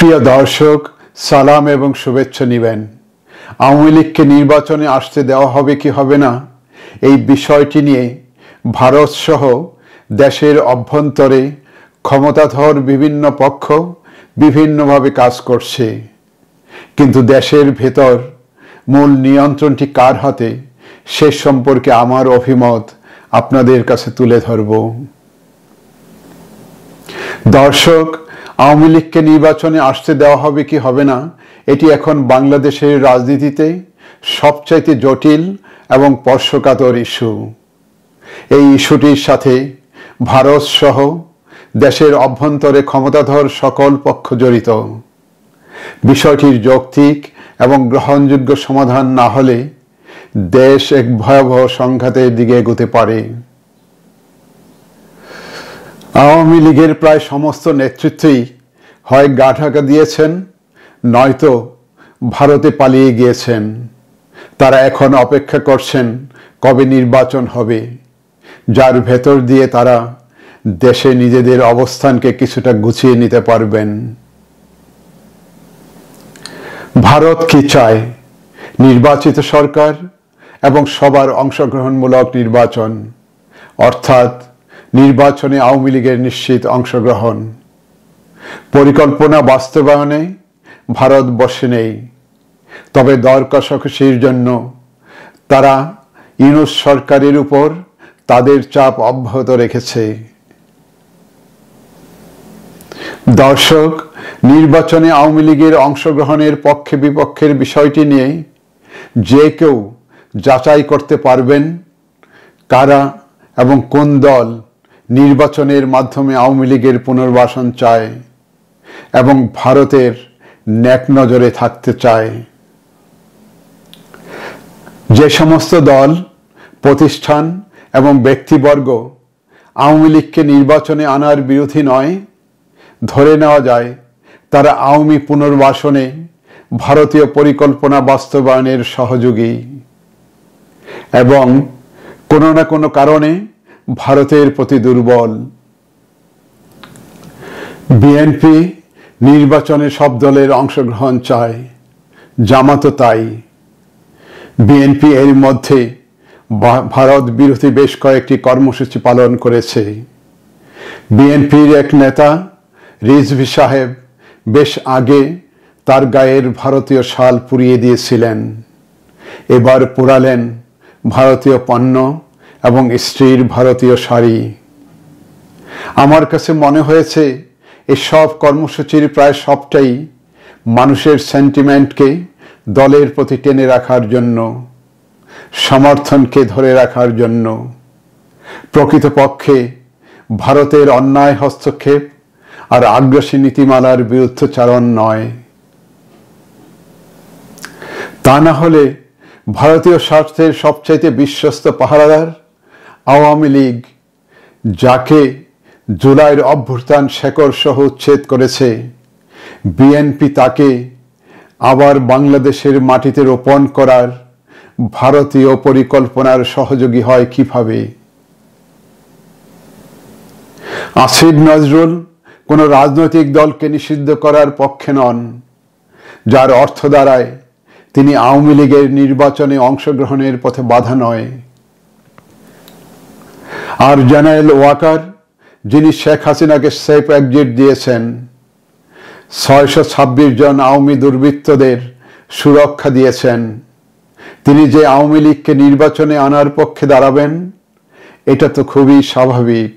প্রিয় দর্শক, সালাম এবং শুভেচ্ছা নিবেন। আওয়ামী লীগকে নির্বাচনে আসতে দেওয়া হবে কি হবে না, এই বিষয়টি নিয়ে ভারত সহ দেশের অভ্যন্তরে ক্ষমতাধর বিভিন্ন পক্ষ বিভিন্নভাবে কাজ করছে। কিন্তু দেশের ভেতর মূল নিয়ন্ত্রণটি কার হাতে, সে সম্পর্কে আমার অভিমত আপনাদের কাছে তুলে ধরব। দর্শক, আওয়ামী লীগকে নির্বাচনে আসতে দেওয়া হবে কি হবে না, এটি এখন বাংলাদেশের রাজনীতিতে সবচাইতে জটিল এবং স্পর্শকাতর ইস্যু। এই ইস্যুটির সাথে ভারত সহ দেশের অভ্যন্তরে ক্ষমতাধর সকল পক্ষ জড়িত। বিষয়টির যৌক্তিক এবং গ্রহণযোগ্য সমাধান না হলে দেশ এক ভয়াবহ সংঘাতের দিকে এগোতে পারে। আওয়ামী লীগের প্রায় সমস্ত নেতৃত্বই হয় গা ঢাকা দিয়েছেন, নয়তো ভারতে পালিয়ে গিয়েছেন। তারা এখন অপেক্ষা করছেন কবে নির্বাচন হবে, যার ভেতর দিয়ে তারা দেশে নিজেদের অবস্থানকে কিছুটা গুছিয়ে নিতে পারবেন। ভারত কি চায়? নির্বাচিত সরকার এবং সবার অংশগ্রহণমূলক নির্বাচন, অর্থাৎ নির্বাচনে আওয়ামী লীগের নিশ্চিত অংশগ্রহণ। পরিকল্পনা বাস্তবায়নে ভারত বসে নেই, তবে দর কষাকষির জন্য তারা ইউনূস সরকারের উপর তাদের চাপ অব্যাহত রেখেছে। দর্শক, নির্বাচনে আওয়ামী লীগের অংশগ্রহণের পক্ষে বিপক্ষের বিষয়টি নিয়ে যে কেউ যাচাই করতে পারবেন কারা এবং কোন দল নির্বাচনের মাধ্যমে আওয়ামী লীগের পুনর্বাসন চায় এবং ভারতের নেক নজরে থাকতে চায়। যে সমস্ত দল, প্রতিষ্ঠান এবং ব্যক্তিবর্গ আওয়ামী লীগকে নির্বাচনে আনার বিরোধী নয়, ধরে নেওয়া যায় তারা আওয়ামী পুনর্বাসনে ভারতীয় পরিকল্পনা বাস্তবায়নের সহযোগী এবং কোনো না কোনো কারণে ভারতের প্রতি দুর্বল। বিএনপি নির্বাচনে সব দলের অংশগ্রহণ চায়, জামাতও তাই। বিএনপি এর মধ্যে ভারত বিরোধী বেশ কয়েকটি কর্মসূচি পালন করেছে। বিএনপির এক নেতা রিজভী সাহেব বেশ আগে তার গায়ের ভারতীয় শাল পুড়িয়ে দিয়েছিলেন, এবার পোড়ালেন ভারতীয় পণ্য এবং স্ত্রীর ভারতীয় শাড়ি। আমার কাছে মনে হয়েছে এই সব কর্মসূচির প্রায় সবটাই মানুষের সেন্টিমেন্টকে দলের প্রতি টেনে রাখার জন্য, সমর্থনকে ধরে রাখার জন্য। প্রকৃতপক্ষে ভারতের অন্যায় হস্তক্ষেপ আর আগ্রাসী নীতিমালার বিরুদ্ধচারণ নয়। তা না হলে ভারতীয় স্বার্থের সবচাইতে বিশ্বস্ত পাহারাদার আওয়ামী লীগ, যাকে জুলাইয়ের অভ্যুত্থান শেকড় সহ উচ্ছেদ করেছে, বিএনপি তাকে আবার বাংলাদেশের মাটিতে রোপণ করার ভারতীয় পরিকল্পনার সহযোগী হয় কিভাবে? আসিফ নজরুল কোনো রাজনৈতিক দলকে নিষিদ্ধ করার পক্ষে নন, যার অর্থ দাঁড়ায় তিনি আওয়ামী লীগের নির্বাচনে অংশগ্রহণের পথে বাধা নয়। আর জেনারেল ওয়াকার, যিনি শেখ হাসিনাকে সেফ এক্সিট দিয়েছেন, 626 জন আওয়ামী দুর্বৃত্তদের সুরক্ষা দিয়েছেন, তিনি যে আওয়ামী লীগকে নির্বাচনে আনার পক্ষে দাঁড়াবেন, এটা তো খুবই স্বাভাবিক।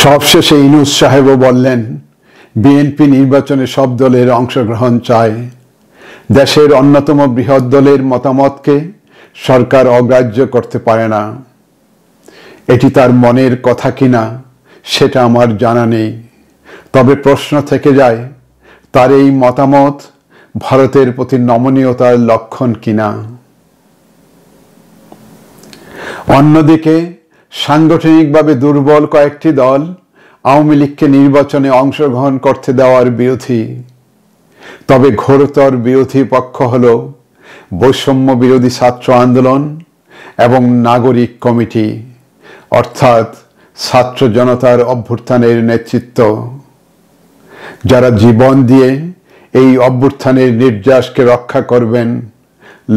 সবশেষে ইউনূস সাহেবও বললেন বিএনপি নির্বাচনে সব দলের অংশগ্রহণ চায়। দেশের অন্যতম বৃহৎ দলের মতামতকে সরকার অগ্রাহ্য করতে পারে না। এটি তার মনের কথা কিনা সেটা আমার জানা নেই, তবে প্রশ্ন থেকে যায় তার এই মতামত ভারতের প্রতি নমনীয়তার লক্ষণ কিনা। অন্যদিকে সাংগঠনিকভাবে দুর্বল কয়েকটি দল আওয়ামী লীগকে নির্বাচনে অংশগ্রহণ করতে দেওয়ার বিরোধী। তবে ঘোরতর বিরোধী পক্ষ হল বৈষম্য বিরোধী ছাত্র আন্দোলন এবং নাগরিক কমিটি, অর্থাৎ ছাত্র জনতার অভ্যুত্থানের নেতৃত্ব। যারা জীবন দিয়ে এই অভ্যুত্থানের নির্যাসকে রক্ষা করবেন,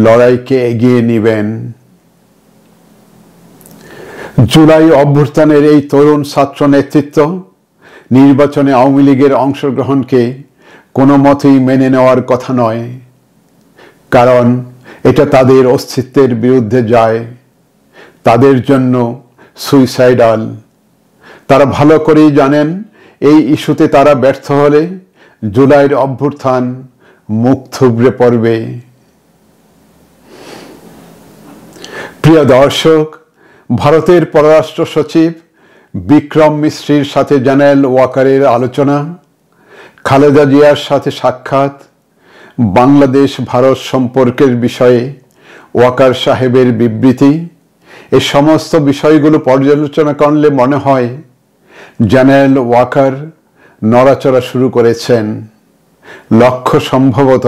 লড়াইকে এগিয়ে নেবেন। জুলাই অভ্যুত্থানের এই তরুণ ছাত্র নেতৃত্ব নির্বাচনে আওয়ামী লীগের অংশগ্রহণকে কোনো মতেই মেনে নেওয়ার কথা নয়, কারণ এটা তাদের অস্তিত্বের বিরুদ্ধে যায়, তাদের জন্য সুইসাইডাল। তারা ভালো করেই জানেন এই ইস্যুতে তারা ব্যর্থ হলে জুলাইয়ের অভ্যুত্থান মুখ থুবড়ে পড়বে। প্রিয় দর্শক, ভারতের পররাষ্ট্র সচিব বিক্রম মিশ্রির সাথে জেনারেল ওয়াকারের আলোচনা, খালেদা জিয়ার সাথে সাক্ষাৎ, বাংলাদেশ ভারত সম্পর্কের বিষয়ে ওয়াকার সাহেবের বিবৃতি, এই সমস্ত বিষয়গুলো পর্যালোচনা করলে মনে হয় জেনারেল ওয়াকার নড়াচড়া শুরু করেছেন। লক্ষ্য সম্ভবত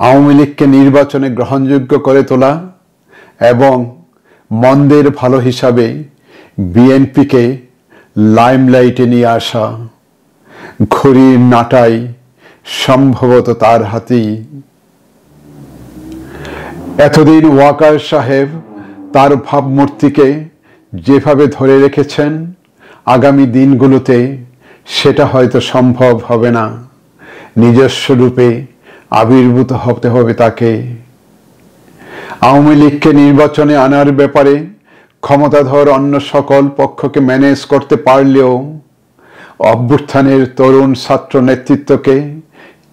আওয়ামী লীগকে নির্বাচনে গ্রহণযোগ্য করে তোলা এবং মন্দের ভালো হিসাবে বিএনপিকে লাইমলাইটে নিয়ে আসা। ঘড়ির নাটাই সম্ভবত তার হাতেই। এতদিন ওয়াকার সাহেব তার ভাবমূর্তিকে যেভাবে ধরে রেখেছেন, আগামী দিনগুলোতে সেটা হয়তো সম্ভব হবে না। নিজস্ব রূপে আবির্ভূত হতে হবে তাকে। আওয়ামী লীগকে নির্বাচনে আনার ব্যাপারে ক্ষমতাধর অন্য সকল পক্ষকে ম্যানেজ করতে পারলেও অভ্যুত্থানের তরুণ ছাত্র নেতৃত্বকে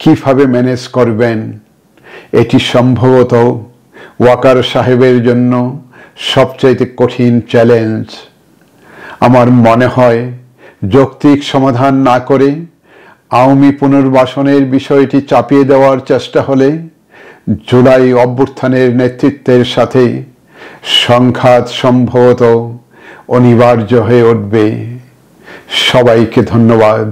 কিভাবে ম্যানেজ করবেন, এটি সম্ভবত ওয়াকার সাহেবের জন্য সবচাইতে কঠিন চ্যালেঞ্জ। আমার মনে হয় যৌক্তিক সমাধান না করে আওয়ামী পুনর্বাসনের বিষয়টি চাপিয়ে দেওয়ার চেষ্টা হলে জুলাই অভ্যুত্থানের নেতৃত্বের সাথে সংঘাত সম্ভবত অনিবার্য হয়ে উঠবে। সবাইকে ধন্যবাদ।